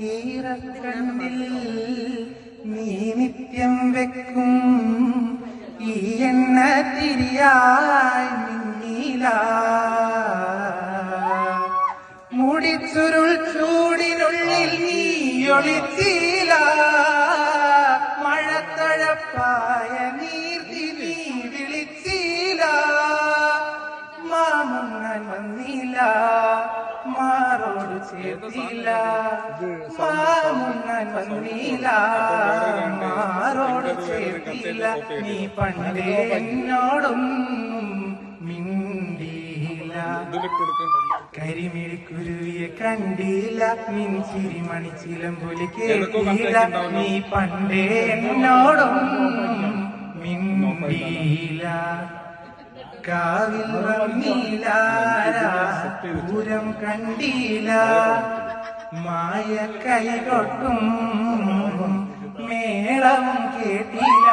ഈറക്കണ്ണിൽ നീ നിത്യം വെക്കും ഈ എണ്ണ തിരിയായി മിന്നീല മുടിച്ചുരുൾ ചൂടിനുള്ളിൽ നീ ഒളിച്ചീല മഴത്തഴപ്പായ നീർത്തി നീ വിളിച്ചീല മാമുങ്ങാൻ വന്നില്ല മാറോട് ചേർത്തില്ല മാമുങ്ങാൻ വന്നില്ല മാറോട് ചേർത്തില്ല നീ പണ്ടേ എന്നോടൊന്നും മിണ്ടിയില്ല കരിമിഴിക്കുരുവിയെ കണ്ടില്ല നിൻ ചിരിമണിച്ചിലമ്പൊലി കേട്ടില്ല നീ പണ്ടേ എന്നോടൊന്നും മിണ്ടിയില്ല കാവിൽ വന്നില്ല പൂരം കണ്ടില്ല മായ കൈകൊട്ടും മേളവും കേട്ടില്ല